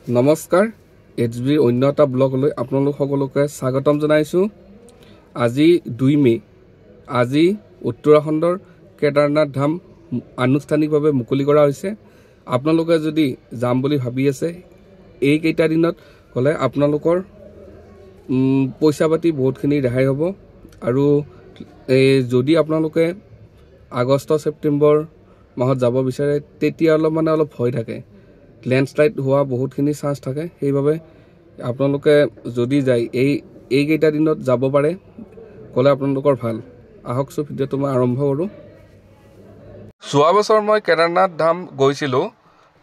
নমস্কাৰ এইচবি অন্য এটা ব্লগলৈ আপোনালোক সকলোকে স্বাগতম জনাইছো। আজি 2 মে আজি উত্তৰাখণ্ডৰ কেদাৰনাথ ধাম আনুষ্ঠানিকভাৱে মুকলি কৰা হৈছে। আপোনালোকে যদি যাম বুলি ভাবি আছে এই কেইটা দিনত হলে আপোনালোকৰ পইচা পাতি বহুতখিনি ৰেহাই হ'ব আৰু যদি আপোনালোকে আগষ্ট সেপ্টেম্বৰ মাহত যাব বিচাৰে তেতিয়া অলপ ভয় থাকে, ল্যান্ডস্লাইড হোৱা বহুতখিনি চান্স থাকে। সেইভাবে আপোনালোকে যদি যায় এই কেইটা দিনত যাব পাৰে কলে আপোনালোকৰ ভাল। আহকছো ভিডিঅ'টো মই আৰম্ভ কৰো। যোৱা বছৰ মই কেদাৰনাথ ধাম গৈছিলো।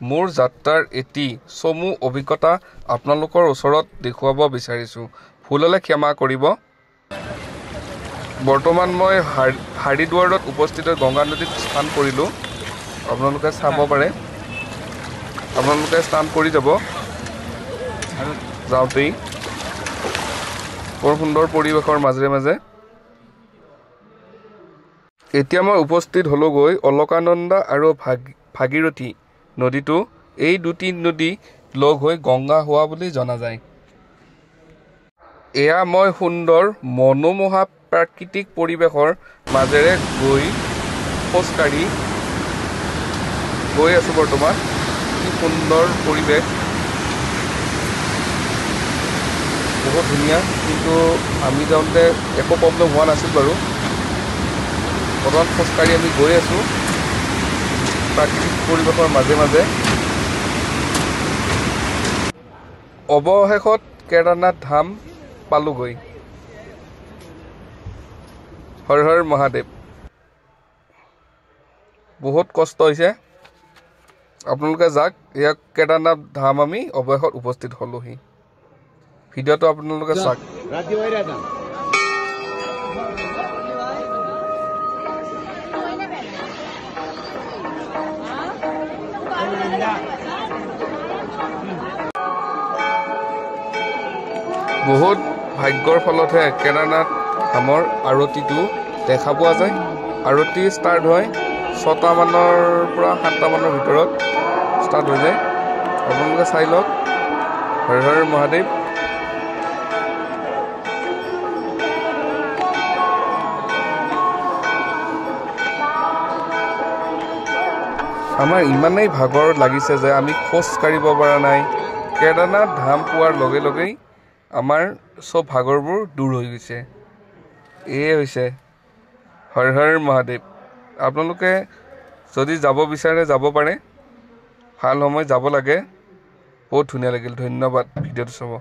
মোৰ যাত্ৰাৰ এটি চমু অভিজ্ঞতা আপোনালোকৰ ওচৰত দেখুৱাব বিচাৰিছো। ভুল হলে ক্ষমা কৰিব। বৰ্তমান মই হাৰিদ্বাৰত উপস্থিত গংগা নদীত স্নান কৰিলো। আপোনালোকে চাব পাৰে, আপোনালোকে স্নান কৰি যাব যাওঁতেই বৰ সুন্দৰ পৰিৱেশৰ মাজে মাজে। এতিয়া মই উপস্থিত হলোগৈ অলকানন্দা আৰু ভাগীৰথী নদীটো। এই দুটি নদী লগ হৈ গংগা হোৱা বুলি জনা যায়। এয়া মই সুন্দৰ মনোমোহা প্ৰাকৃতিক পৰিৱেশৰ মাজেৰে খোজকাঢ়ি গৈ আছো। বৰ্তমান কি সুন্দৰ পৰিৱেশ, বহুত ধুনীয়া। কিন্তু আমি যাওঁতে একো প্ৰব্লেম হোৱা নাছিল বাৰু। বৰ্তমান খোজকাঢ়ি আমি গৈ আছো প্ৰাকৃতিক পৰিৱেশৰ মাজে মাজে। অৱশেষত কেদাৰনাথ ধাম পালোগৈ। হৰ হৰ মহাদেৱ। বহুত কষ্ট হৈছে, আপোনালোকে যাক। ইয়াক কেদাৰনাথ ধাম আমি অৱশেষত উপস্থিত হলোহি। ভিডিঅ'টো আপোনালোকে চাওক। বহুত ভাগ্যৰ ফলতহে কেদাৰনাথ ধামৰ আৰতিটো দেখা পোৱা যায়। আৰতি ষ্টাৰ্ট হয় 6টা মানৰ পৰা 7টা মানৰ ভিতৰত ষ্টাৰ্ট হৈ যায়। আপোনালোকে চাই লওক। হৰ হৰ মহাদেৱ। আমাৰ ইমানেই ভাগৰ লাগিছে যে আমি খোজ কাঢ়িব পৰা নাই। কেদাৰনাথ ধাম পোৱাৰ লগে লগেই আমাৰ চব ভাগৰবোৰ দূৰ হৈ গৈছে। এয়ে হৈছে হৰ হৰ মহাদেৱ। আপোনালোকে যদি যাব বিচাৰে যাব পাৰে, ভাল সময় যাব লাগে। বহুত ধুনীয়া লাগিল। ধন্যবাদ ভিডিঅ'টো চাব।